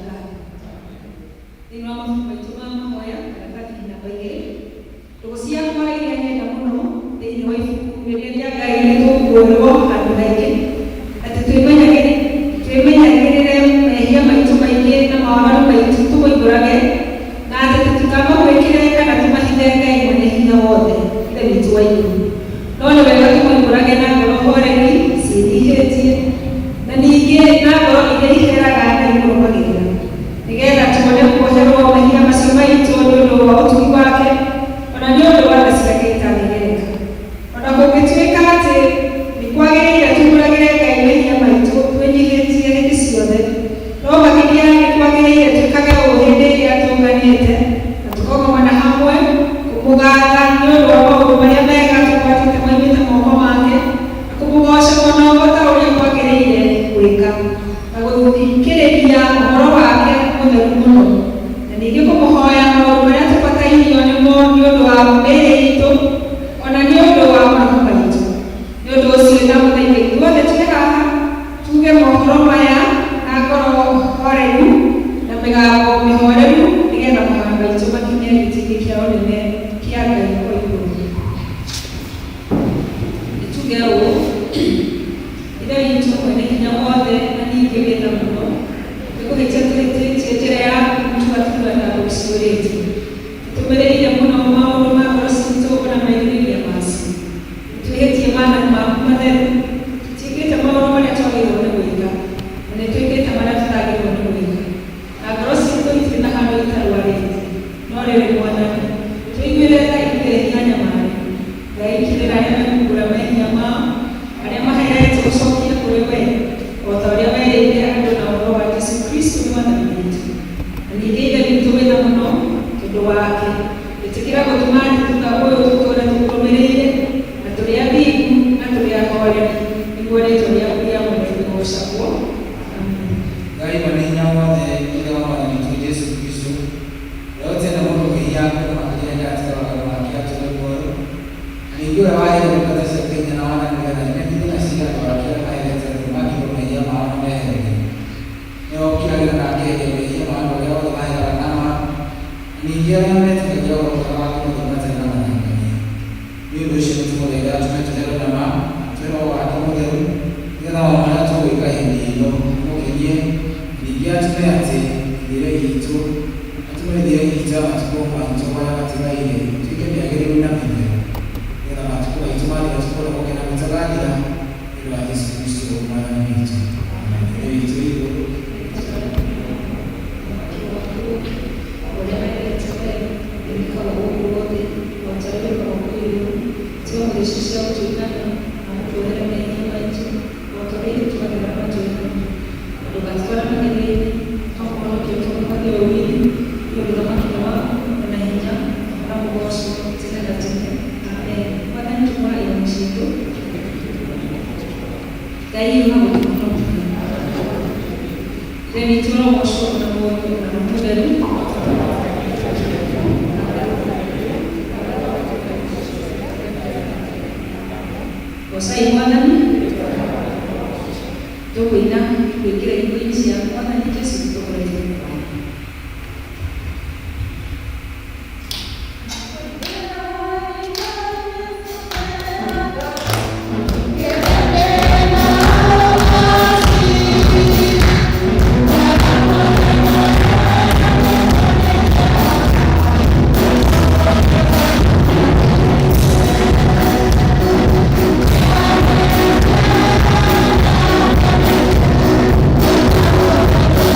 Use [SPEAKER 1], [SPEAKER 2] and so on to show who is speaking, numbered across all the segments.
[SPEAKER 1] Ngai. Thĩinĩ wa mabuku maitũ ma mahoya karatathi namba 2, tũgũcia kwa iria nyenda mũno thĩinĩ wa ibuku rĩrĩa rĩa Ngai nĩtũkuoerwo handũ haingĩ atĩ twĩmenyagĩrĩre mehia maitũ maingĩ na mawaganu maitũ tũmoimbũrage na atĩ tũtikamagwĩkĩre kana tũmahithe Ngai mwene hinya wothe ithe witũ wa igũrũ. No nĩ wega tũmoimbũrage na ngoro horeri ciĩnyihĩtie na ningĩ na ngoro iria iheraga Ngai kũrũmagĩrĩra nĩgetha tuone kuoherwo mehia macio maitũ nĩ ũndũ wa ũtugi wake ona nĩ ũndũ wa tha ciake itanĩgereka. Ona kũngĩtuĩka atĩ nĩ kwagĩrĩire tũmbũragĩre Ngai mehia maitũ twĩnyihĩtie hĩndĩ ciothe, no makĩria nĩ kwagĩrĩire twĩkage ũũ hĩndĩ ĩrĩa tũnganĩte na tũkong'omana hamwe kũmũgatha nĩ ũndũ wa maũndũ marĩa mega tũgwatĩte moimĩte moko make na kũmũgoca mũno ta ũrĩa kwagĩrĩire gwĩka na gũthikĩrĩria ũhoro wake mũtheru mũno na ningĩ kũmũhoya maũndũ marĩa tũbatairio nĩmo nĩ ũndũ wa mĩĩrĩ itũ ona nĩ ũndũ wa maroho maitũ. Nĩ ũndũ ũcio ndamũthaitha ithuothe tũrĩ haha tuge mohoro maya na ngoro horeru na mĩgambo mĩhoreru nĩgetha mahara maitũ makinye gĩtĩ-inĩ kĩa ũnene kĩa Ngai wa igũrũ. Nĩtuge ũũ: Ithe witũ mwene hinya wothe na ningĩ wĩtha mũno, nĩkũhĩtia tũhĩtĩtie njĩra yaku tũgatua na gũciũrĩtie. Tũtũmĩrĩire mũno maũndũ ma ngoro citũ na merirĩria macio. Nĩtwĩhĩtie maathani maku matheru, tũtiĩkĩte maũndũ marĩa twagĩrĩirwo nĩ gwĩka na nĩtwĩkĩte marĩa tũtagĩrĩirwo nĩ gwĩka. Na ngoro citũ itirĩ na handũ itarwarĩte, no rĩrĩ Mwathani tũiguĩre Ngai ihenya nyamare. Ngai ikĩrĩra arĩa mekumbũra mehia mao, arĩa maherete gũcokia kũrĩ we o ta ũrĩa werĩire andũ na ũhoro wa Jesũ Kristo Mwathani witũ. Na ningĩ Ithe witũ wĩna mũno tondũ wake, ĩtĩkĩra gũtũma thutha ũyũ tũtũũre tũkũrũmĩrĩire na tũrĩ athingu na tũrĩ ahoreri nĩguo rĩĩtwa rĩaku rĩa mwene rĩgocagwo. Amen.
[SPEAKER 2] Ngai mwene hinya wothe, Ithe wa Mwathani witũ Jesũ Kristo, wewe tena mũndũ kĩhinya kũmakĩria katika wagano wake atũre muoyo. Na ningĩ ũrĩa wagĩrĩire gũkata cia Kenya na wana nĩgetha nĩmekĩte na ciira wake aherete thimaki mehia mao na meherere. Nĩo kĩragĩra na akĩheria mehia mao ũrĩa wothe maheraga na mao. Ningĩ arĩa metĩkagia ũhoro wake wothe matarĩ na mathangania. Nĩ ũndũ ũcio nĩtũmũthaitha tũmeterere na ma twĩna roho wake mũtheru nĩgetha o marĩa tũgwĩka hĩndĩ ĩno mũkenie. Ningĩ atũme atĩ thire itũ atũmĩrithie itũ ya matukũ maitũ marĩa matigaire tuĩke mĩagĩrĩru na mĩtheru nĩgetha matukũ maitũ marĩa tũkũrokoke na gũtaganĩra nĩ ũndũ wa Jesũ Kristo Mwathani witũ. Ithe witũ igũrũ Gocai Mwathani, tũkwĩna gwĩkĩra indo-inĩ cia Mwathani Jesũ tũkũreithia.
[SPEAKER 3] Thank you.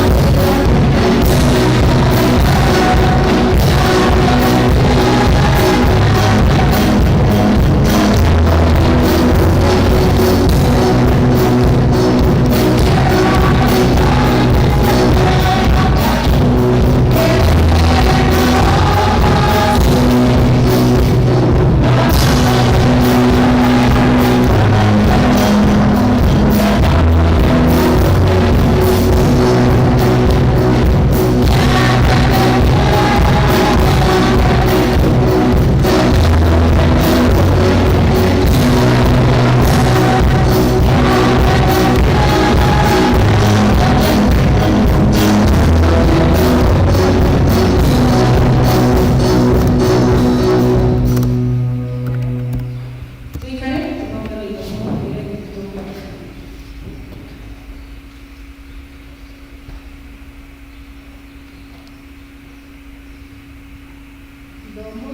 [SPEAKER 1] Aku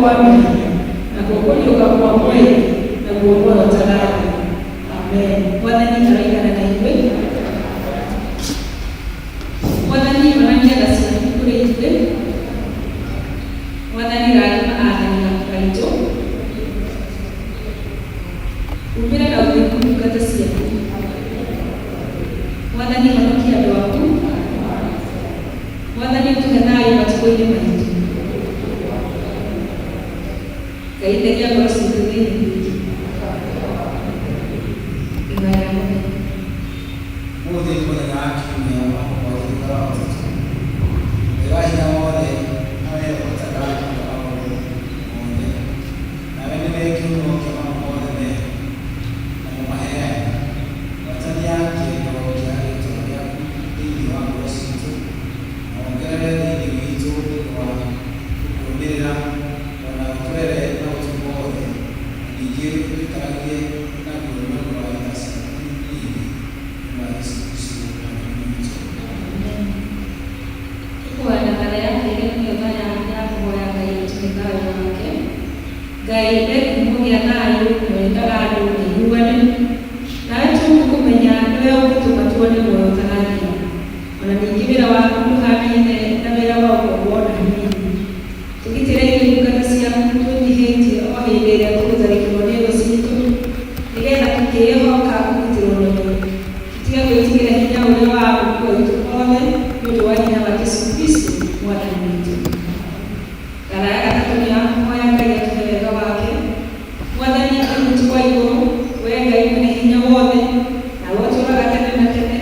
[SPEAKER 1] kwamenya na kuokoka kwa kweli na kuokoa utalala. Amen. Mwathani araigana na ithuĩ. Mwathani oranĩenda ciana kũrĩ ithuĩ. Mwathani rathima athani aku aitũ. Umĩre na ũthingu ndungata ciaku. Mwathani honokia andũ aku. Mwathani ũtũhe thayũ matukũ-inĩ maitũ. Ngai theria ngoro citũ thĩinĩ witũ.
[SPEAKER 2] Mũthĩ mũthenya wa kiumia wa mũthenya wa ũtũtũ. Wĩra hinya wothe na wee ũhotaga andũ a maũndũ mothe. Nawe nĩwe kiugo kĩa maũndũ mothe mega na mũmaheani. Watania kĩrĩro kĩa rĩĩtwa rĩaku thĩinĩ wa ngoro citũ na wongerere thĩinĩ witũ nĩũndũ wa gũkũrũmĩrĩra o na ũtwere na ũtukũ wothe. Ningĩ ũtũikaragie na guoya nĩ ũndũ wa wĩra ciaku nyingĩ.
[SPEAKER 1] Ndara yake nĩyo thaya ya kũhoya Ngai ũtũhe thayũ wake. Ngai ekũmũgĩa thayũ na wendaga andũ maiguane. Nawe tũkũmenya nĩwe ũgũtũma tuone muoyo ũtarathira. Ona ningĩ wĩra waku ndũhanaine na wĩra wa ũkombo ona hanini. Tũgitĩre ithuĩ ndungata ciaku twĩnyihĩtie o hĩndĩ ĩrĩa tũgũtharĩkĩrwo nĩ thũ citũ, nĩgetha tũkĩĩhoka kũgitĩrwo nĩ we. Tiga gwĩtigĩra hinya ũrĩa wa gũkua itũ othe nĩ ũndũ wa hinya wa Jesũ Kristo Mwathani witũ. Ndara ya gatatũ nĩ ya kũhoya Ngai atũhe wega wake. Mwathani mũtũ wa igũrũ, wee Ngai mwene hinya wothe, na ũtũũraga tene na tene,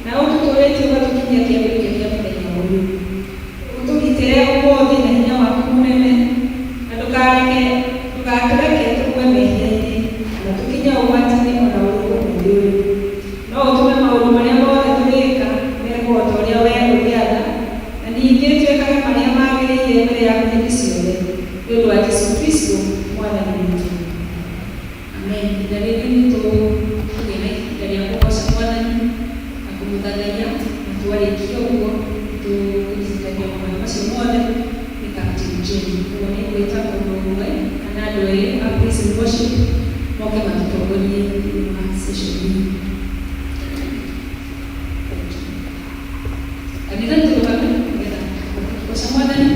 [SPEAKER 1] na ũtũtũũrĩtie ũgatũkinyia kĩambĩrĩria kĩa mũthenya ũyũ. Ũtũgitĩre ũmũthĩ na hinya waku mũnene, na ndũgatũreke tũgwe mehia-inĩ na tũkinye ũgwati-inĩ ona ũrĩkũ mũthĩ ũyũ. No ũtũme maũndũ marĩa mothe tũrĩka mekwo o ta ũrĩa wee ũrĩatha, na ningĩ twĩkage marĩa magĩrĩire mbere yaku hĩndĩ ciothe nĩ ũndũ wa Jesũ Kristo Mwathani witũ. Amen. Ihinda rĩrĩ nĩtũgĩa na ihinda rĩa kũgoca Mwathani na kũmũthathaiya, na twarĩkia ũguo tũkũnyitithania mahoya macio mothe nĩ Captain Jane. Ũguo nĩ gwĩta mũndũ ũmwe kana andũ erĩ a praise and worship moke matũtongorie thĩinĩ wa session hii. Kanitha tũrũgame nĩgetha kũgoca Mwathani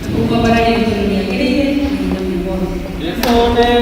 [SPEAKER 1] na kũmwambararia gĩtĩro gĩagĩrĩire na hinya wothe.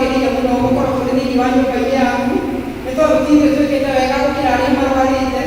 [SPEAKER 1] wagĩrĩire mũno gũkorwo kũrĩ thĩinĩ wa nyũmba-inĩ yaku, nĩ tondũ ti ithuĩ twĩkĩte wega gũkĩra arĩa marwarĩte,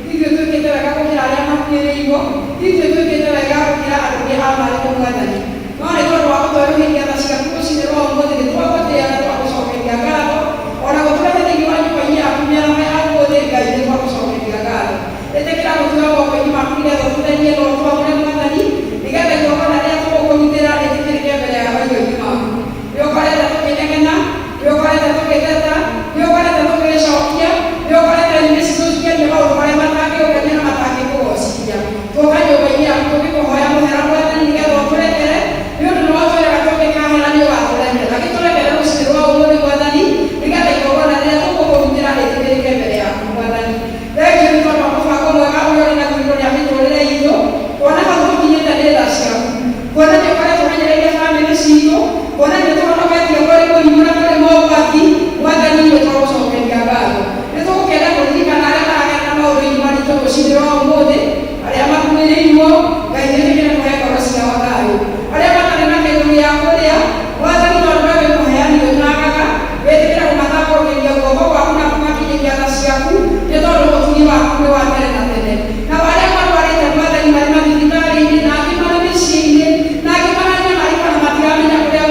[SPEAKER 1] ti ithuĩ twĩkĩte wega gũkĩra arĩa makuĩrĩirwo, ti ithuĩ twĩkĩte wega gũkĩra andũ arĩa amarĩte Mwathani. No nĩ tondũ wa gũtwerũhĩria tha ciaku rũcinĩ rwa ũmũthĩ, nĩ twagũtĩĩa na twagũcokeria ngatho, ona gũtũrehe thĩinĩ wa nyũmba-inĩ yaku mĩaramo ya ũmũthĩ. Ngai, nĩ twagũcokeria ngatho. Ĩtĩkĩra gũtuga moko-inĩ maku nĩgetha tũtherie na ũtwamũre Mwathani, nĩgetha igongona rĩrĩa tũgũkũrutĩra rĩtĩkĩrĩke mbere ya maitho-inĩ maku. Nĩ ũkorete tũkĩnegena, nĩ ũkorete tũgĩteta, nĩ ũkorete tũgĩcokia, nĩ ũkorete nĩ citũcukĩrie maũndũ marĩa matangĩũkenia na matangĩkũgocithia. Tũka nyũmba-inĩ yaku tũgĩkũhoya mũhera Mwathani, nĩgetha ũtũrekere, nĩ ũndũ nĩ watwĩraga tũngĩkahera nĩ ũgatũremera. Gĩtũrekere rũcinĩ rwa ũmũthĩ Mwathani, nĩgetha igongona rĩrĩa tũgũkũrutĩra rĩtĩkĩrĩke mbere yaku Mwathani. Thengiũ nĩ tondũ wa mũbango mwega ũrĩa ũrĩ na igũrũ rĩa mĩtũrĩre itũ, kuona hau tũkinyĩte nĩ tha ciaku, kuona nĩ ũkoretwo ũmenyereire bamĩrĩ citũ, kuona nĩ tũhonoketie kũrĩ mũrimũ na kũrĩ mogwati. Mwathani, nĩ twagũcokeria ngatho. Nĩ tũgũkenda kũririkana arĩa maragĩa na maũndũ-inĩ maritũ rũcinĩ rwa ũmũthĩ, arĩa makuĩrĩirwo. Ngai, nĩ tũkĩre kũhe ngoro ciao thayũ, arĩa matarĩ na kĩndũ gĩa kũrĩa. Mwathani, tondũ we wĩ mũheani ũtaagaga, wĩtĩkĩre kũmatambũrũkĩria guoko gwaku na kũmakinyĩria tha ciaku, nĩ tondũ ũtugi waku nĩ wa tene na tene. Nao arĩa marwarĩte Mwathani marĩ mathibitarĩ-inĩ, na angĩ marĩ mĩciĩ-inĩ, na angĩ maranyamaria kana matiramenya kũrĩa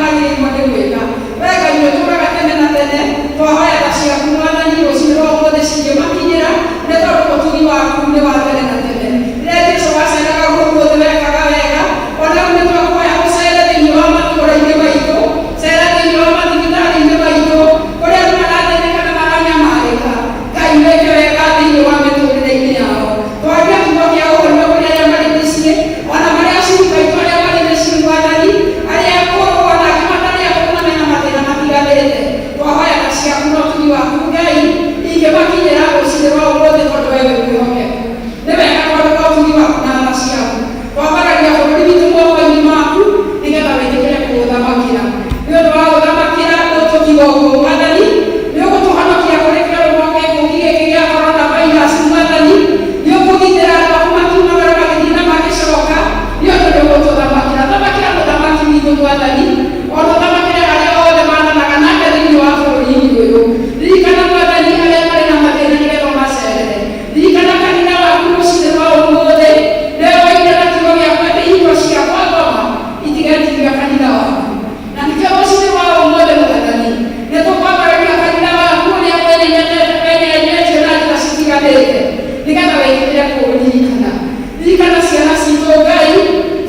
[SPEAKER 1] magĩrĩirwo nĩ gwĩka. Wee Ngai, nĩ ũtũũraga tene na tene, twahoya tha ciaku Mwathani rũcinĩ rwa ũmũthĩ cingĩmakinyĩra, nĩ tondũ ũtugi waku nĩ wa tene na tene. Rĩrĩa Jesũ waceraga gũkũ thĩ wekaga wega, ona rĩu nĩ twakũhoya ũcere thĩinĩ wa matũũra-inĩ maitũ, cera thĩinĩ wa mathibitarĩ-inĩ maitũ, kũrĩa andũ marathĩnĩka na maranyamarĩka. Ngai, wĩke wega thĩinĩ wa mĩtũũrĩre-inĩ yao. Twaria kiugo gĩa ũhonio kũrĩ arĩa marĩ mĩciĩ, ona marĩ acirika aitũ arĩa marĩ mĩciĩ Mwathani, arĩa akũrũ ona angĩ matarĩ akũrũ na mena mathĩna matiganĩte. Twahoya tha ciaku na ũtugi waku Ngai, ingĩmakinyĩra rũcinĩ rwa ũmũthĩ, tondũ we wĩ mwĩhokeku. Nĩ wega tondũ wa ũtugi waku na tha ciaku. Twambararia bũrũri witũ moko-inĩ maku, nĩgetha wĩtĩkĩre kũũthamakĩra. Nĩ ũndũ wa gũthamakĩra ũtũkigo ũguo Mwathani, nĩ ũgũtũhonokia kũrĩ kĩrũmo gĩkĩ gĩkĩ gĩa coronavirus Mwathani, nĩ ũkũgitĩra andũ aku makiumagara magĩthiĩ na magĩcoka, nĩ ũndũ nĩ ũgũtũthamakĩra. Thamakĩra mũthamaki witũ Mwathani, ona ũthamakĩre arĩa othe maathanaga nake thĩinĩ wa bũrũri-inĩ ũyũ. Ririkana Mwathani arĩa marĩ na mathĩna nĩgetha ũmacerere. Ririkana kanitha waku rũcinĩ rwa ũmũthĩ, rĩrĩa waigire na kiugo gĩaku atĩ indo ciakwa ngoma itigetiria kanitha waku. Na nĩkĩo rũcinĩ rwa ũmũthĩ Mwathani, nĩ tũkwambararia kanitha waku ũrĩa wenyenyetio na njĩra citiganĩte, nĩgetha wĩkĩrĩre kũũririkana. Ririkana ciana citũ Ngai,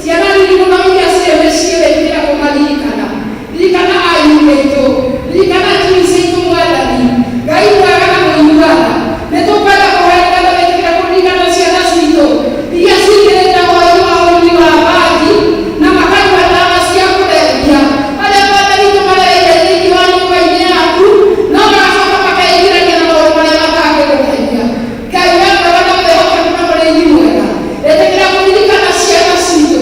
[SPEAKER 1] ciana nini mũno iria cirĩ mĩciĩ, wĩkĩrĩre kũmaririkana. Ririkana ayubu aitũ, ririkana twins aitũ Mwathani. Ngai mwega na mũiguana, nĩ tũkwenda kũhoya nĩgetha wĩkĩrĩre kũririkana ciana citũ iria cingĩrĩte ũhoro wa ũrĩmi wa bangi na makanyua ndawa cia kũrebia, arĩa Mwathani tũmarereire thĩinĩ wa nyũmba-inĩ yaku, no magacoka makeingĩrania na maũndũ marĩa matangĩgũteithia. Ngai, we mwega na mwĩhokeku na mũrĩithi mwega, ĩtĩkĩra kũririkana ciana citũ,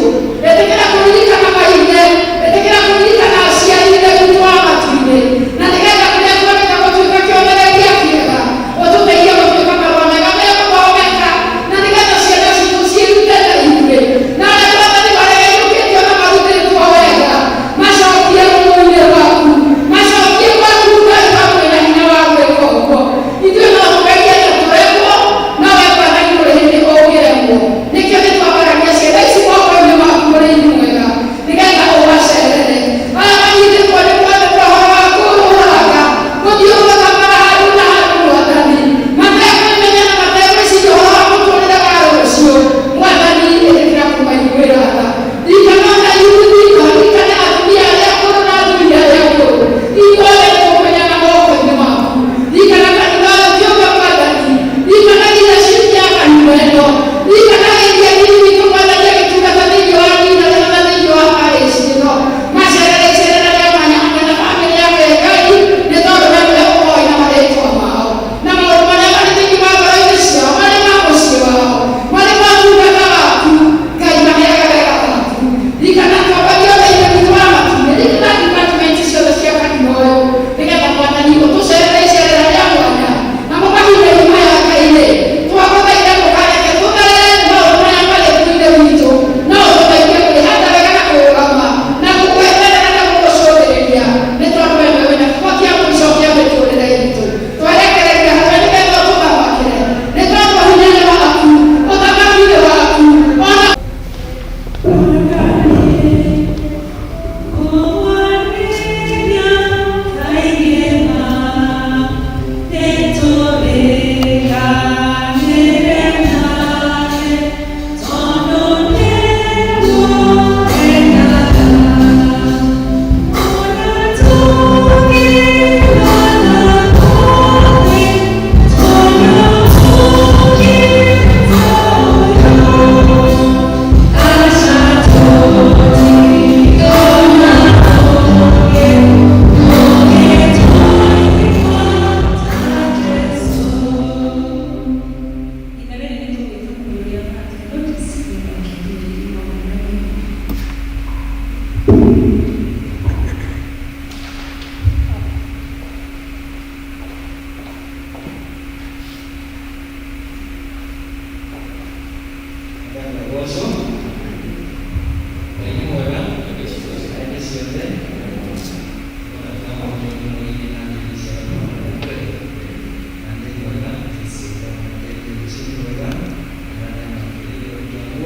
[SPEAKER 1] ĩtĩkĩra kũririkana maithe, ĩtĩkĩra kũririkana aciari ithe witũ wa matu-inĩ, na nĩgetha kũrĩa twoneka gũtuĩka kĩonereria kĩega, ũtũteithie gũtuĩka marũa mega megũthomeka, na nĩgetha ciana citũ ciĩrute na ithuĩ, na arĩa Mwathani marereirũkĩtio na marutĩtwo wega, macokie rũĩ-inĩ rwaku, macokie gwaku Ngai hamwe na hinya wa gwĩka ũguo. Ithuĩ no tũgerie na tũregwo, no we Mwathani mũrĩ hĩndĩ ũngĩremwo. Nĩkĩo nĩ twambararia ciana ici moko-inĩ maku mũrĩithi mwega, nĩgetha ũmacerere. Aya manyitĩtwo nĩ mwandĩko ũhoro wa kũũrũraga, gũthiũrũrũka handũ na handũ Mwathani, matekũmenya na mategwĩciria ũhoro wa mũtũũrĩre wa rũciũ. Mwathani, ĩtĩkĩra kũmaiguĩra tha. Ririkana ona yuthi, ririkana atumia arĩa akũrũ na athuri arĩa akũrũ, ithuothe tũkũmenya moko-inĩ maku. Ririkana kanitha ũyũ kĩũmbe Mwathani, ririkana leadership ya kanitha ĩno, ririkana gĩthiathiri witũ Mwathani agĩtungata thĩinĩ wa ndinarĩ na thĩinĩ wa parish ĩno, macerere icerera rĩa mwanya hamwe na bamĩrĩ yake Ngai, nĩ tondũ we nĩwe ũmoĩ na marĩĩtwa mao, na maũndũ marĩa marĩ thĩinĩ wa ngoro-inĩ ciao, marĩ ma mũciĩ wao, marĩ ma ũtungata waku. Ngai, maheaga wega waku. Ririkana atongoria othe ithe witũ wa matu-inĩ, ririkana department ciothe cia kanitha ũyũ, nĩgetha Mwathani ũtũcerere icerera rĩa mwanya, namo mahinda-inĩ maya Ngai-rĩ, twagũthaitha ndũkareke tũtherere maũndũ maya marĩ thĩinĩ witũ, no ũtũteithie kwĩhanda wega na kũrũgama na gũgweterera na gũgũcũthĩrĩria, nĩ tondũ we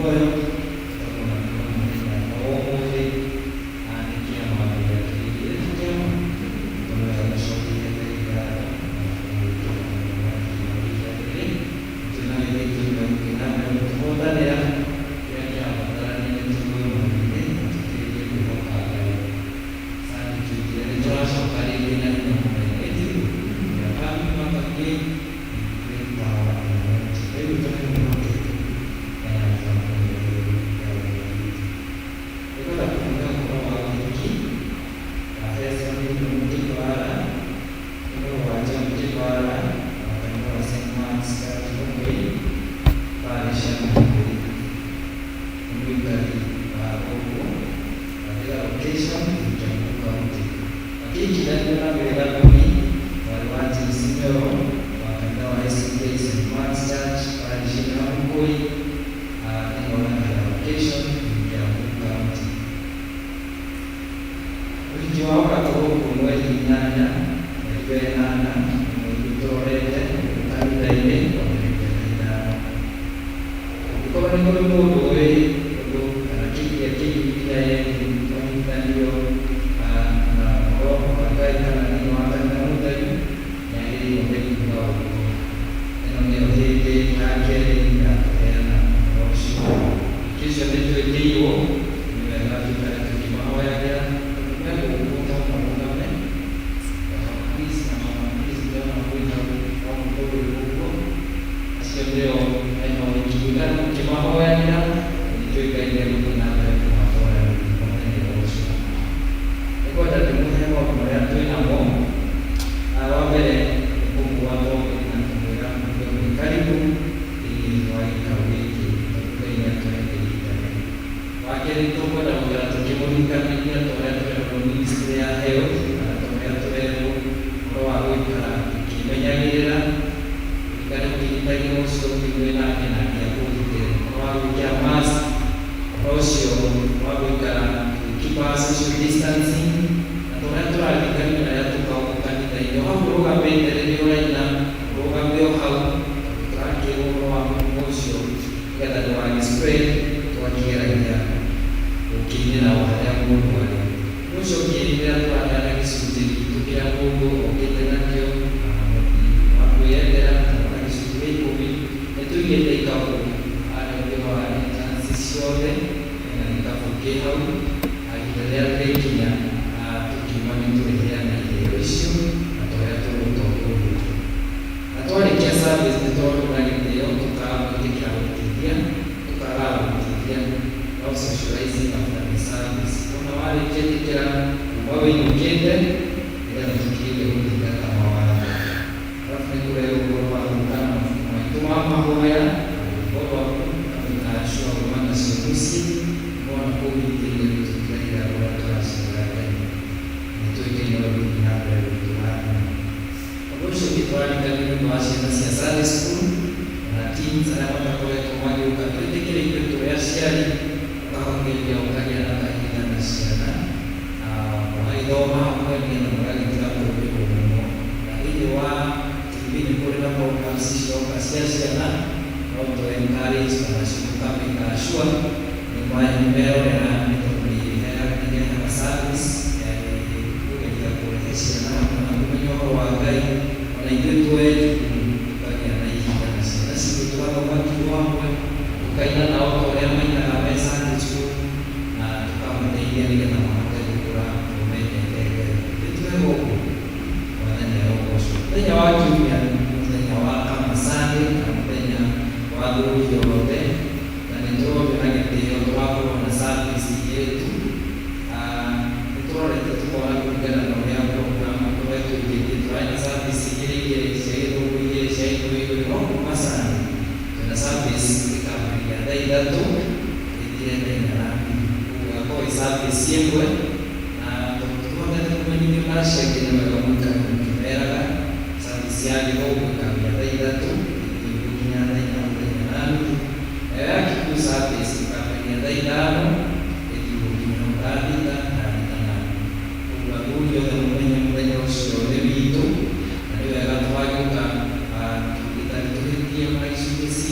[SPEAKER 3] moyo tũkona mũthenya o ũmũthĩ nĩ kĩama gĩa kĩrĩa kĩama tũmwega gũcokeria Ngai ngatho twĩna gĩthĩki na tũhũthanĩra kĩrĩa kĩrabatarania nĩ tũgũrũmĩrĩre na tũkĩrĩrie kwĩhoka Ngai sani tuingie nĩ tũracoka rĩngĩ na hinya mũnene ya kami mabaki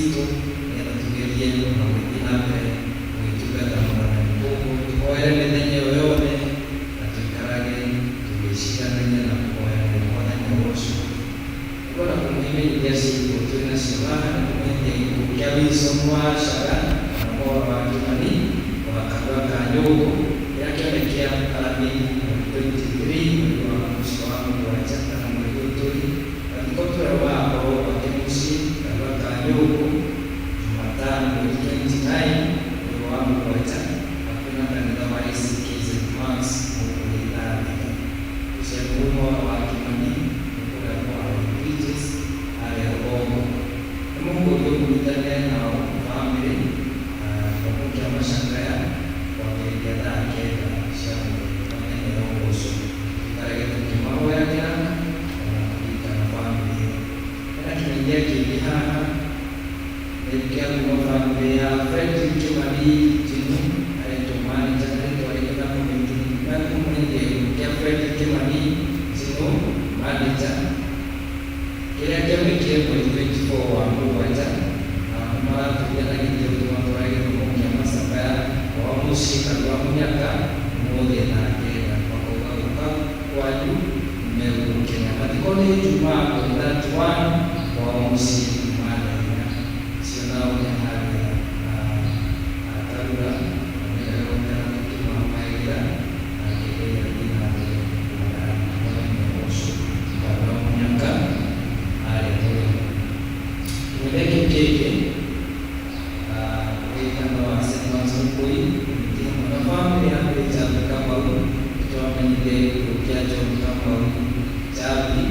[SPEAKER 2] Cristo, era tu queriendo, no,
[SPEAKER 3] Nyugu yakielekea karani 23 wa mshikamano wa chaka na mwegotori katika wao wakemushi katika Nyugu Jumatano 29 wa mwacha hakuna kanisa wa ICKZ Max mkulitani ushakumo wa kimani kwa kwa bridges ale bongo Mungu ndio kulitania na family kwa mashangaya kwa kia yake shamba kwa eneo roso kare kimao yake na kulitana family na kinaingia kihana ndio kwa family ya Fred Kimani jinu alitomani chakani kwa ile kama mwingine na kumwende ya Fred Kimani jinu manager kile kama kile kwa 24 wa mmoja mara tukienda nje kwa toraje kwa masaba wa musika wa munyaka mmoja na kile kwa kwa juu mmeo Kenya matikoni Jumaa kwa tatuan wa musika mara sio nao ni hali atarura ameona kwa maisha na kile ya dina kwa munyaka Mereka keke, mereka bawa semua sempoi, mereka menafam yang berjalan kamu, itu menjadi rupiah jom kamu jadi,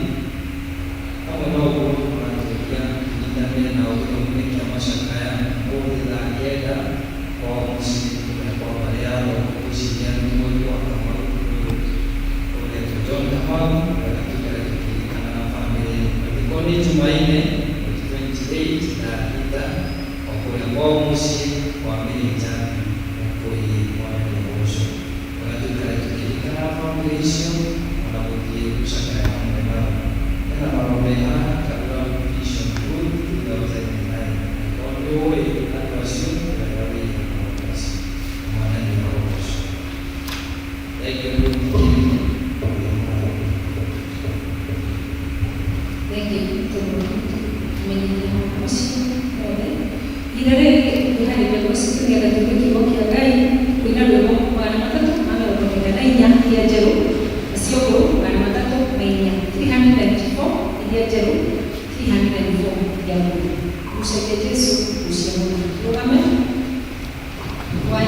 [SPEAKER 3] kamu tahu orang rupiah kita ni tahu mereka masyarakat, orang lagi ada, orang muslim, orang Malaysia, usianya dua kamu, orang jom kamu, orang kita kerana family, mereka ni cuma ini. Na kita kwa musi wa milita kwa mwisho wanataka tukikana foundation wanapotia kushaka mambo na maromea kabla vision group tunaweza kuendelea kwa hiyo advancement ya rabi maana ni mwisho
[SPEAKER 1] Irare hari berkosi dengan tujuh kilo kiagai, kuina dulu mana mata tu mana orang kita naiknya dia jauh, asyik mana mata tu naiknya 394 dia jauh 304 dia jauh. Usia Yesus usia muda, amen. Why?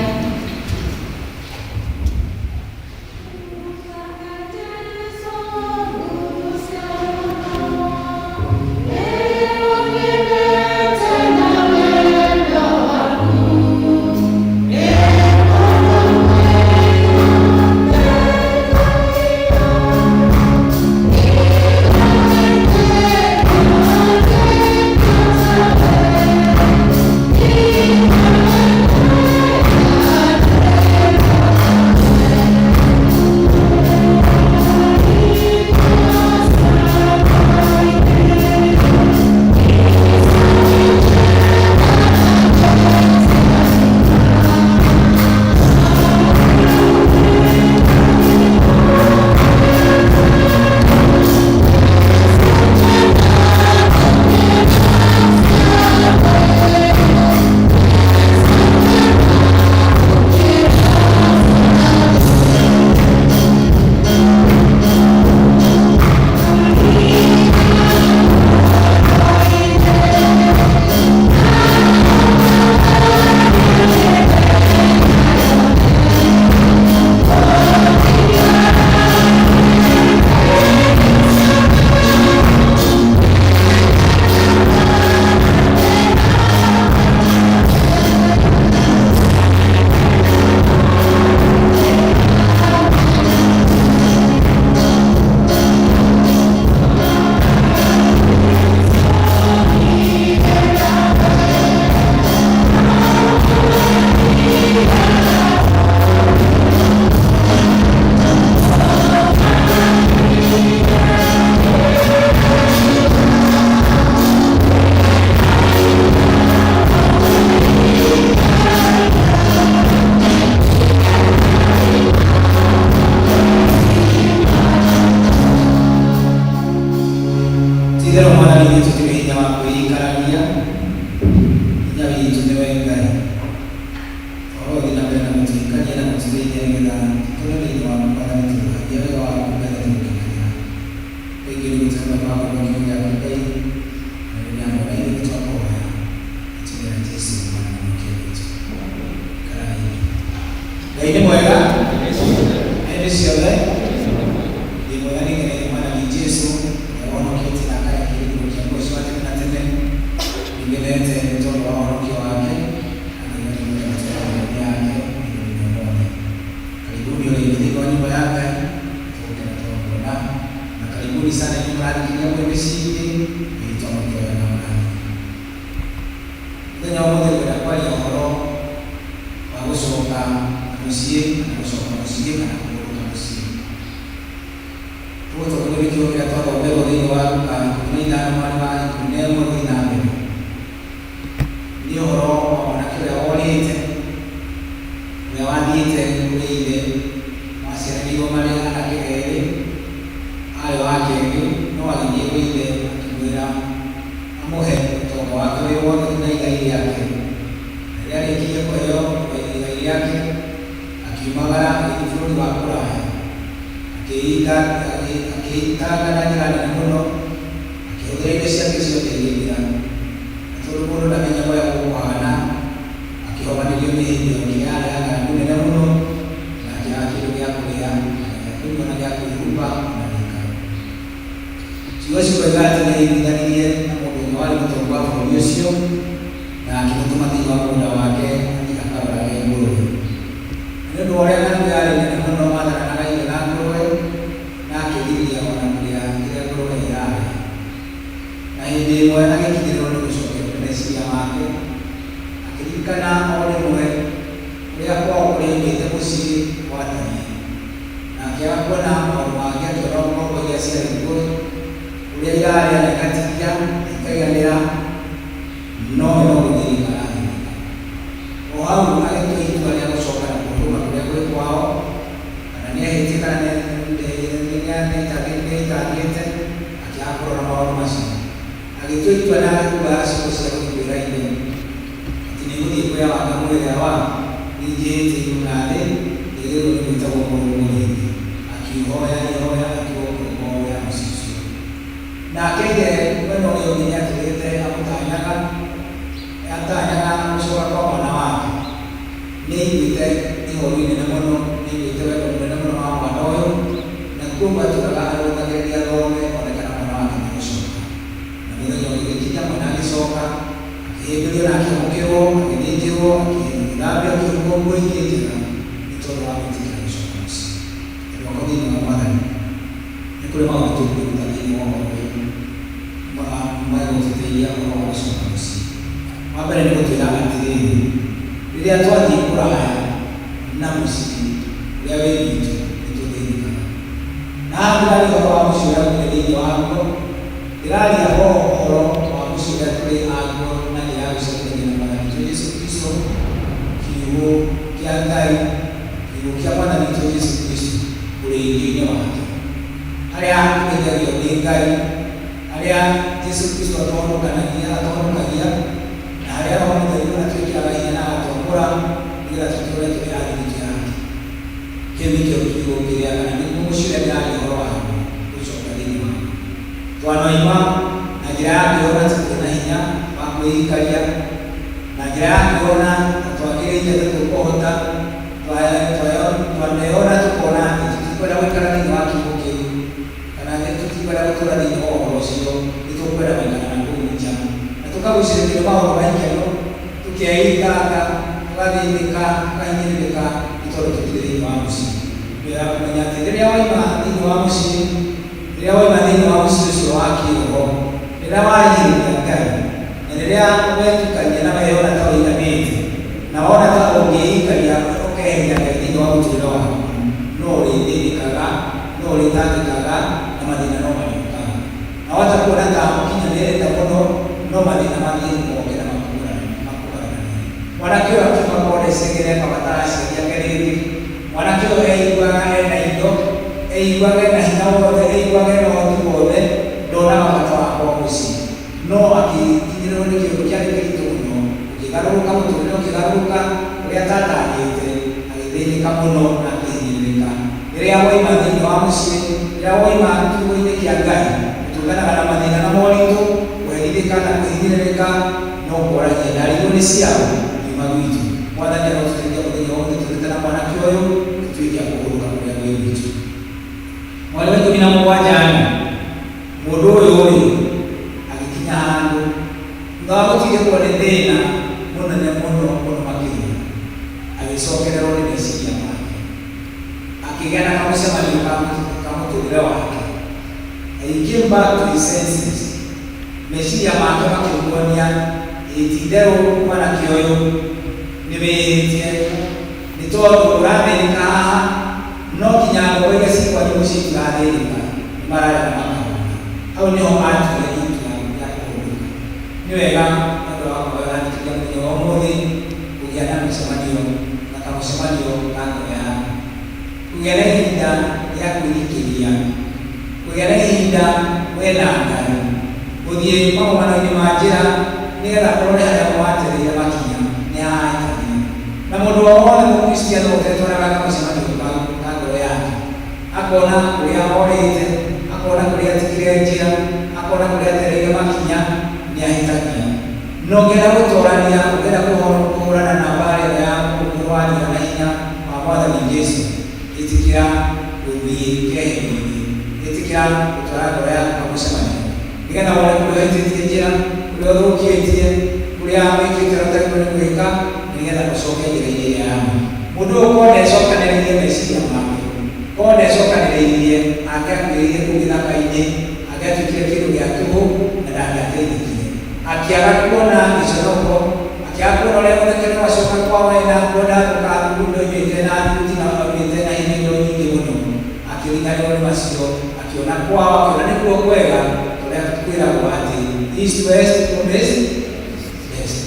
[SPEAKER 2] ngetha kuna thĩinĩ wa mwathani tũrũhagia wega waku mbere tũgĩkenagĩra kaingĩ nĩ gũtũma kwako gĩkĩro gĩaku Ngai na rĩrĩa mbona ithuĩ twakuhoya tũgĩra Jesũ mwana wa Mũkĩa witũ karai Ngai nĩ mwega hĩndĩ ciothe ndĩ mwega nĩgereire mwathani Jesũ ũhonokĩtie na akaya kĩrĩndĩro kĩa mũico wa tene na tene nĩngenete nĩ tondũ wa ũhonokio wake karibuni wengine kwa nyumba yake tunaona na karibuni sana nyumba yake kwa msingi ili tuongee na Mungu. Ndio mmoja kwa kweli horo wa kusoka msiye na kusoka msiye na kusoka msiye. Tuko kwa hiyo kwa toka ubebo ndio wa kuenda na mwana kunemo na mbele. Ndio horo wanakiwa wote wawandite kuile masianiro male akegere ayo akege no agiye kuile akimwira amuhe toka wake wote na igai yake yale kije kwa hiyo igai yake akimagara ifuru wa kuraha akiita kana kana muno akiogere shaka sio tena todo mundo na nyama ya kuhana akiomba ndio ndio kiara kuna muno na yake ya kulia kuna na yake kupa na nika siwezi kueleza na hii ndani na mungu wale kutoka kwa Yesu na akituma tiba muda wake akakabla ya ngoro ndio wale na yale ni muno mara na ile na ngoro na kidilia wanamulia ile ngoro ya na hii mwana kidilia ndio kushoka na sisi yake akikana ole mwe ya kwa kuelekea kusi watani na kia kuona mwanamke kiroho kwa kiasi kikubwa ule yale anakatia ikaendelea no kujiri karani wao alitoitwa leo kusoka na kutoka kule kwao anania hitika na ndio takete akiapro na wao masi alitoitwa na kubasi kusikia kuiraide tinigudi kwa wanamume hawa nijeti kunale leo ni mtako mwingine akihoya akihoya msisi na kile mwendo leo ni yake amtanyaka mshoka kwa wanawake ni vite ni wengine na mwana ni vite wa na mwana wa ndoyo na kumba tukakalo takelia ngome onekana wanawake ni mshoka na mwendo leo ni kijana mwanasoka yeye na kimokeo akidijio labda kiungo hiki nitoa hapo tikisho kabisa ndio wakati ni mama ni kule mama tu ndio mama yote kwa mwisho kabisa hapa ni kwa tena ndio ili atoa dikura haya na msiki ya wewe tu ndio na hapo kwa mwisho ya ndio hapo ilali ya roho wa mwisho ya kule hapo na ya usafi na mama Yesu Kristo kiu kiangai kiu kiapana ni Yesu Kristo ule ingine wake haya ndio ngai haya Yesu Kristo atoka na na haya wao ndio wanatokea baina na watombora bila tukio letu ya hadithi kemike ukiwa kile ana ni kumshia gani roho kuchoka dini twanoima na jirani ona tukuna hinya bakuikalia na jirani ona twagirije tukohota twaneona tukona tukikwenda wikara ni waki boke kana tukikwenda kutora ni ohoshio tukikwenda wikara na kunja na tukabishirikira bao baikeno tukiaika kadindika kanyirika itoro tukiri mamusi ya kumenya tendea waima ni mamusi ndio maneno wa Yesu wake roho ndio waje ndani endelea wetu kanyana wewe unatoa miti naona kama ungeika ya okay ya ndio wao tulio no ile kala no ile kala na madina no madina na watakuwa kama kinya mbele takono no madina madina kwa na makubwa wanakiwa kama kwa segere kama taasi ya kelele wanakiwa kwa na hiyo eiwage na hinawote eiwage na watu wote dona wakati wako kusi no akijiro ni kitu chake kitu no ukigaruka mtu ukigaruka uliatata yete alideni kama no irawo ima kiugo-inĩ kĩa Ngai gũtũnganaga na mathĩna na moritũ, kũherithĩka na kũhinyĩrĩrĩka, no kũragia ndarirũ nĩ ciao nyuma gwitũ. Mwathani arotũteithia mũthenya wothe tũrĩte na mwanake ũyũ tũtuĩke a kũhũrũka kũrĩa gwĩ gwitũ. Mweri wa 17 mũndũ ũyũ agĩkinya handũ thutha wa gũtigĩrwo nĩ thĩna mũnene mũno makĩria, agĩcokererwo nĩ meciria make, akĩgĩa na kamũcemanio ka mũtũũrĩre wake. He came back to his senses. Meciria make makĩmuonia ĩti-itherũ mwanake ũyũ nĩ wĩhĩtie, nĩ tondũ ũrathĩnĩka haha no nginya ngombo iria ciĩ kwanyu mũciĩ itigathĩnĩka, nĩ mararega makahũka. Hau nĩho atuire itua rĩa kũhũrũka. Nĩ wega andũ a kũrandĩkithia mũthenya wa ũmũthĩ kũgĩa na mĩcemanio na kamũcemanio ka ngoro yaku, kũgĩa na ihinda rĩa kwĩrikĩria, kũgĩa na ihinda wena Ngai, gũthiĩ magomano-inĩ ma njĩra nĩgetha ũrore harĩa mwatereire makinya nĩ hahĩtania. Na mũndũ o wothe mũkristiano ũtetwaraga kamũcemanio ka ngoro yake, akona kũrĩa orĩte, akona kũrĩa atigire njĩra, akona kũrĩa atereire makinya, nĩ ahĩtania. No ũngĩenda gũtũũrania, ũngĩenda kũhũrana na mbaara ĩyo ya kũrũanĩra na hinya wa Mwathani Jesũ, ĩtĩkĩra gũthiĩ keheri-inĩ, ĩtĩkĩra gũtwara ngoro yaku kamũcemanio, nĩgetha wone kũrĩa ũhĩtĩtie njĩra, kũrĩa ũthũkĩtie, kũrĩa wĩkĩte ũtarĩ gwĩka, nĩgetha ũcoke njĩra-inĩ ĩrĩa yaku. Mũndũ ũyũ korwo ndecokanĩrĩirie meciria make, korwo ndecokanĩrĩirie angĩakuĩrĩire kũu gĩthaka-inĩ, angĩatuĩkire kĩndũ gĩa tũhũ na ndangĩateithĩkire, akĩaga kuona gĩconoko, akĩaga kuona ũrĩa mũthekere wacoka kwao wena kuona ndũkathugunda oimĩte na nduti na oimĩte na hingo nyingĩ mũno, akĩriganĩrwo nĩ macio, akĩona kwao, akĩona nĩkuo kwega tũrĩa kwĩragwo atĩ east west from west west,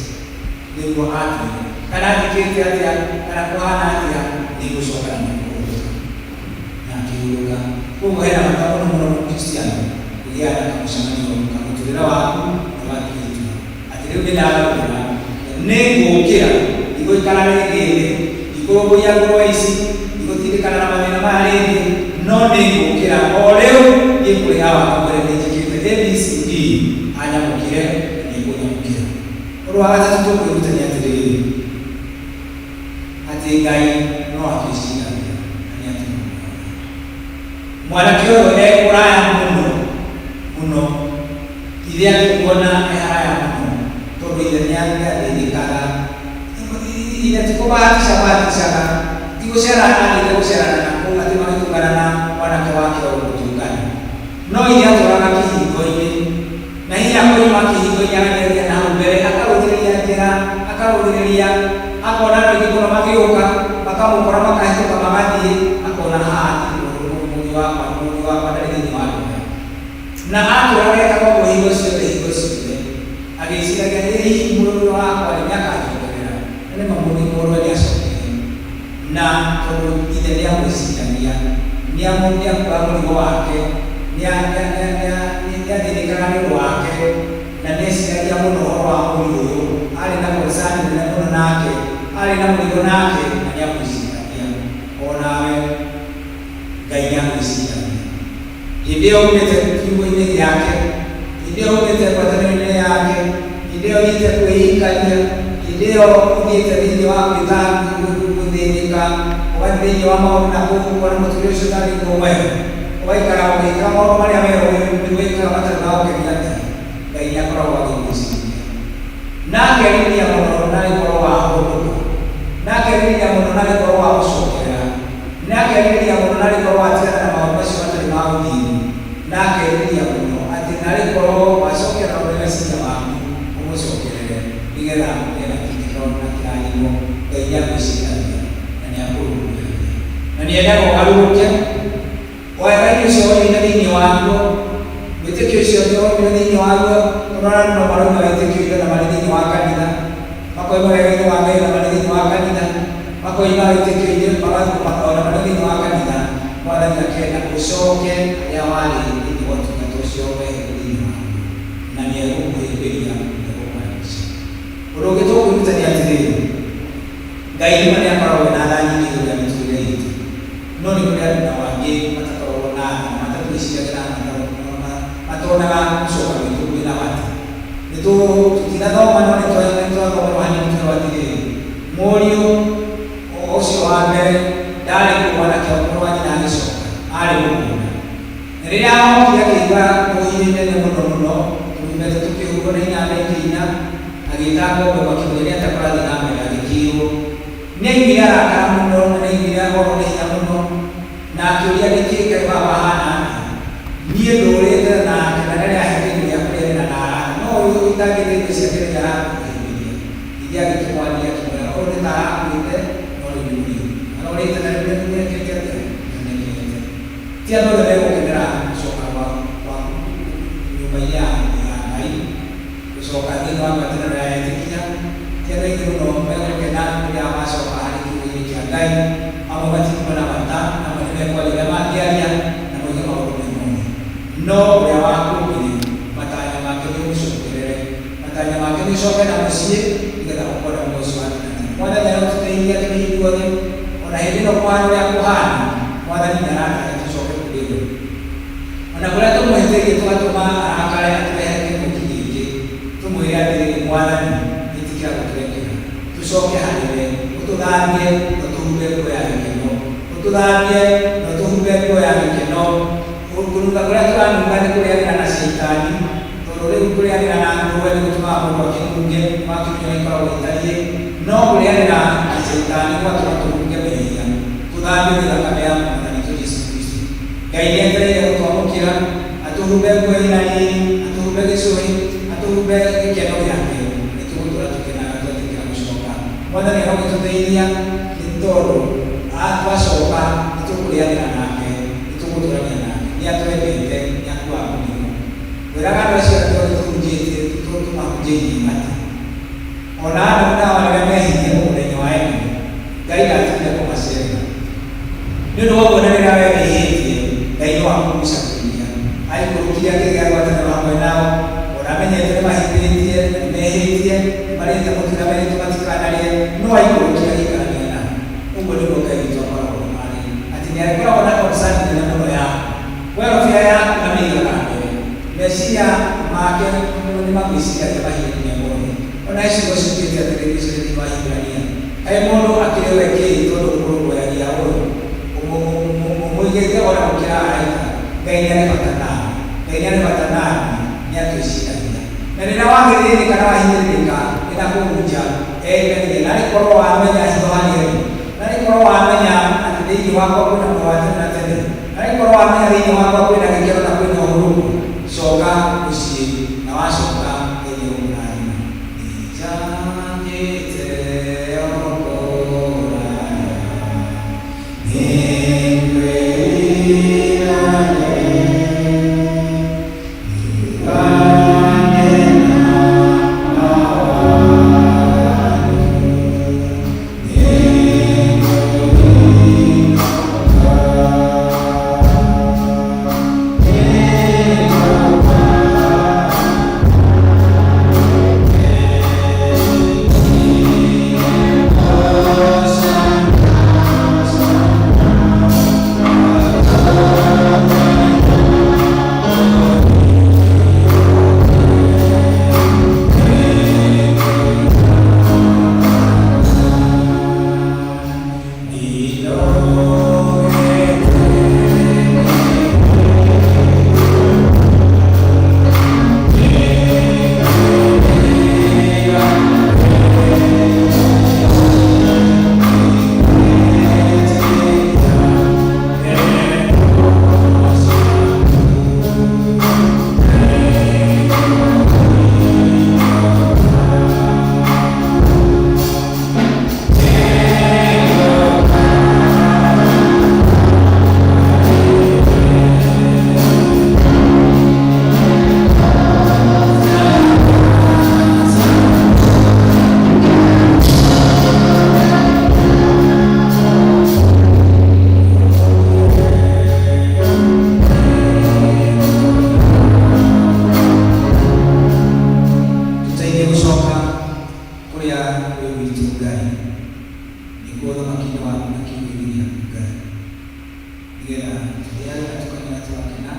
[SPEAKER 2] nĩguo atuire. Kana andĩkĩte atĩa kana kũhana atĩa nĩ gũcokana na akĩhurũka. Koguo hena bata mũno mũno mũkristiano kũgĩa na kamũcemanio ka mũtũũrĩre waku na wa kĩhĩtio, atĩ rĩu nĩndagarũra, nĩngũũkĩra, ndigũikara rĩngĩ thĩ, ndigũrũmbũiya ngũrwe ici, ndigũtindĩkana na mathĩna maya rĩngĩ, no nĩngũũkĩra o rĩu niĩ kũrĩa wakwa mbere nĩnjĩkĩte ABCD, anyamũkĩre nĩngũnyamũkĩra. Ũndũ wa gatatũ tũkwĩrutania atĩrĩrĩ, atĩ Ngai no atwĩciragia na nĩ atũmũraga. Mwanake ũyũ ekũraya mũno mũno, ithe akĩmuona e haraya mũno, tondũ ithe nĩathĩnĩkaga. Ithe tikũbahatishaga, tigũcerana ithe gũcerana na kũu atĩ magĩtũngana na mwanake wake o gũtũngana, no ithe atũraga kĩhingo-inĩ, na hinya kũrĩma kĩhingo-inĩ agatheria na hau mbere, akarũthĩrĩria njĩra, akarũthĩrĩria, akona andũ aingĩ mũno magĩũka, makamũkora makahĩtũka magathiĩ, akona haha mũni wakwa ndarĩ thĩinĩ wa ndũka. Na atũraga ekaga ũguo hingo ciothe, agĩciragia hihi mũrũ wakwa nĩakanjokerera, na nĩ mamũni mũrũ nĩacokire. Na tondũ ithe nĩamwĩciragia, nĩakuaga mũrigo wake, nĩathĩnĩkaga nĩ ũndũ wake, na nĩeciragia mũno ũhoro wa mũrigo ũyũ, arĩ na concern nene mũno nake, arĩ na mũrigo nake, na nĩamwĩciragia. Onawe Ngai nĩamwĩciragia. Hĩndĩ ĩyo umĩte kiugo-inĩ gĩake, hĩndĩ ĩyo umĩte ngwatanĩro-inĩ yake, hĩndĩ ĩyo ũthiĩte kwĩhingania, hĩndĩ ĩyo ũthiĩte thĩinĩ wa gũthĩnĩka, ũgathiĩ thĩinĩ wa maũndũ na kuona mũtũrĩre ũcio ũtarĩ mwega, ũgaikara ũgĩka maũndũ marĩa wega gwĩkaga matarĩ ma gũkenia Ngai. Ngai nĩakoragwo agĩgwĩciria, na akerĩria mũno na gĩkorwo wa kũhũrũka, na akerĩria mũno na gĩkorwo wa gũcokerera, na akerĩria mũno na gĩkorwo watigana na maũndũ macio matarĩ ma ũthiru, na akerĩria mũno atĩ na gĩkorwo wacokerera ũrĩa meciria maku ũmũcokerere, nĩgetha ũgĩe na kĩheo na kĩrathimo. Ngai nĩagwĩciragia na nĩakũrũmbũyagia, na nĩendaga ũgarũrũke, wega-inĩ ũcio woimire thĩinĩ waguo, wĩtĩkio ũcio woimire thĩinĩ waguo. Ũrona no maroima wĩtĩkio na marĩ thĩinĩ wa kanitha, makoima wega-inĩ wa Ngai na marĩ thĩinĩ wa kanitha, makoima wĩtĩkio-inĩ ona marĩ thĩinĩ wa kanitha. Mwathani akenda ũcoke harĩa warĩ thĩinĩ wa ũtungata ũcio wehe thĩinĩ waguo, na nĩegũkũhĩmbĩria nĩegũkũhaica. Ũndũ ũngĩ tũkwĩrutania atĩrĩrĩ, Ngai nĩma nĩakoragwo na tha nyingĩ igũrũ rĩa mĩtũrĩre itũ, no nĩ kũrĩ andũ na wangĩ matakoragwo na tha, matatũhe kwisigagira matonaga gucoka gwitũ kwĩna bata tũtinathoma no nĩtwathoma hanini twatĩrĩrĩ mũriũ ũcio wa mbere ndarĩ kũmwanake wa mũrũ wa nyina agĩcoka arĩ mũgũnda na rĩrĩa okire akĩigua rũhĩ nene mũno mũno tũumĩte tũkĩhurwo na inanda ikĩina agĩĩta ng'ombe makĩmwĩra atakũrathiĩ na mbere agĩkĩirwo nĩaiguire arakara mũno na nĩaiguire agorwo nĩ hinya mũno na akĩũria nĩkĩĩ Ngai baba ahana niĩ ndũrĩte nake na rĩrĩa ahekĩire gĩa kũrĩa na ndarara no ũyũ itangĩthĩte ciake rĩrĩa arakũhĩmbĩria iria agĩkĩmwaria akĩmwĩra ũyũ nĩ tarakuĩte no rĩu nĩ mũriũ arorĩte na rĩrĩa nĩekĩte atĩa na nĩekĩte ti andũ othe megũkenera gũcoka gwa nyũmba-inĩ ya Ngai gũcoka thĩinĩ wa ngwatanĩro ya etĩkia ti andũ aingĩ mũno megũkena rĩrĩa macoka harĩ kiugo-inĩ kĩa Ngai amwe matikuma na bata amwe nĩmekwaria ũrĩa mangĩaria na moige maũndũ mothe no ũrĩa wakũmbire matanya make nĩgũcokerere matanya make nĩũcoke na mũciĩ nĩgetha ũkona muoyo ũcio wa tene mwathani arotũteithia tũrĩ ithuothe ona hĩndĩ ĩno kũhana ũrĩa kũhana mwathani nĩarataka tũcoke kũrĩ we ona kũrĩa tũmũhĩtĩirie tũgatũma arakare atũrehere kĩng'ũki gĩkĩ tũmwĩre atĩrĩrĩ mwathani ĩtĩkĩra gũtũrekera tũcoke harĩ we ũtũthambie na tũhumbe nguo ya gĩkeno ũtũthambie na tũhumbe nguo ya gĩkeno kũruta kũrĩa tũranunga nĩ kũrĩanĩra na Shaitani tondũ rĩu kũrĩanĩra na ngũrwe nĩ gũtũmaga mũndũ akĩnunge makĩnyua ikoragwo itariĩ no kũrĩanĩra na Shaitani gwatũma tũnunge mehia tũthambio nĩ thakame ya Mwathani witũ Yesu Kristo Ngai nĩetereire gũtwamũkĩra atũhumbe nguo ĩna riri atũhumbe gĩcũhĩ atũhumbe gĩkeno gĩake nĩtũgũtũra tũkenaga twetĩkĩra gũcoka Mwathani arogĩtũteithia nĩ tondũ twacoka nĩtũkũrĩanĩra nake nĩtũgũtũrania nake nĩatwendete nĩakuaga mũrigo wĩraga andũ acio othe tũhunjĩtie tũmahunjĩirie mata ona andũ nao arĩa mehirie mũthenya wa ene Ngai ndatinde kũmacerera nĩ ũndũ wa ũguo na rĩrĩa wee wĩhĩtie Ngai no akũgucagĩrĩria aikũrũkia kĩgĩa ngwatanĩro hamwe nao onamenyete nĩmahĩtĩtie nĩmehĩtie nĩmarĩte mũtira merĩtũ matikanarĩe no aikũrũkia gĩikarania nao ũguo nĩguo Ngai witũ akoragwo marĩ atĩ nĩakoragwo na concern nene mũno yaku welfare yaku na mĩigaga mbere meciria make nĩmagwĩciragia mahinda mothe ona icigo ciugĩte atĩrĩrĩ icio thĩinĩ wa Hibrania kaĩ mũndũ akĩrĩ we kĩĩ tondũ ũkũrũmbũyagia ũyũ ũmũigĩte ona gũkĩra araika Ngai nĩarĩ bata nawe Ngai nĩarĩ bata nawe nĩatwĩciragia na rĩrĩa wagĩrĩrĩka na wahinyĩrĩrĩka ĩnakũhunja engagia na rĩkorwo wamenya hitho hanĩrĩ na rĩkorwo wamenya atĩ thĩinĩ wakwa kwĩna mũgwate na tene na rĩkorwo wamenya thĩinĩ wakwa kwĩna gĩkeno na kwĩna ũhurũku coka mũciĩ na wacoka thĩinĩ ũmũrani nĩnjangĩte okoraya nĩngwĩrane nigera yari atukanye na twakina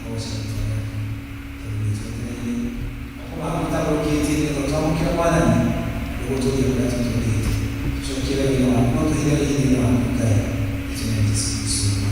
[SPEAKER 2] bose twari twari kwa mtabo kiti ndio tamkia bwana ndio tuliyo kwa tuliyo so kile ile wa moto ile ile wa kaya tunaweza kusema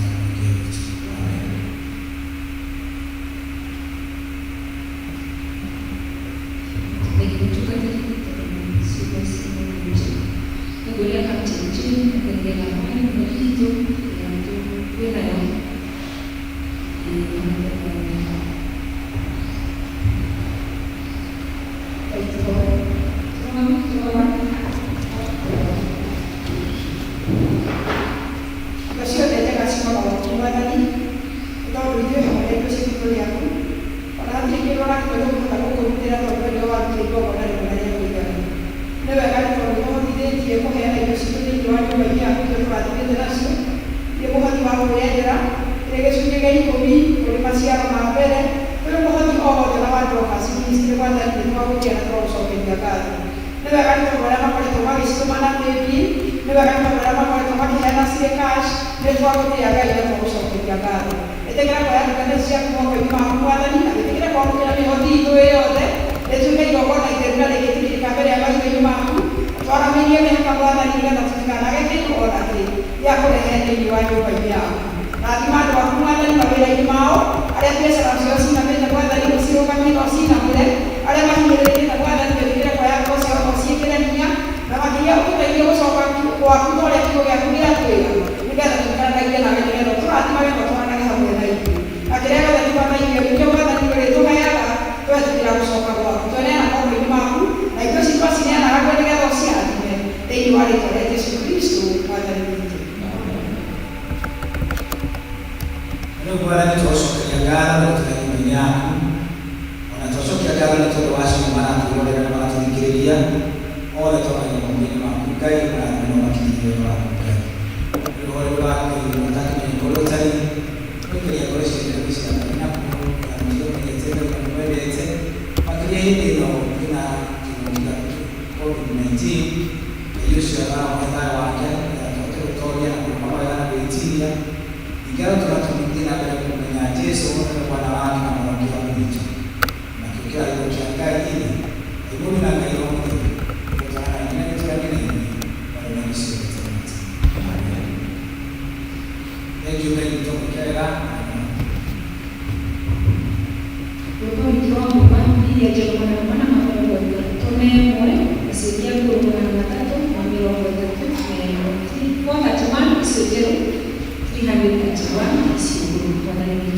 [SPEAKER 1] Tuhan,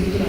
[SPEAKER 1] Tuhan,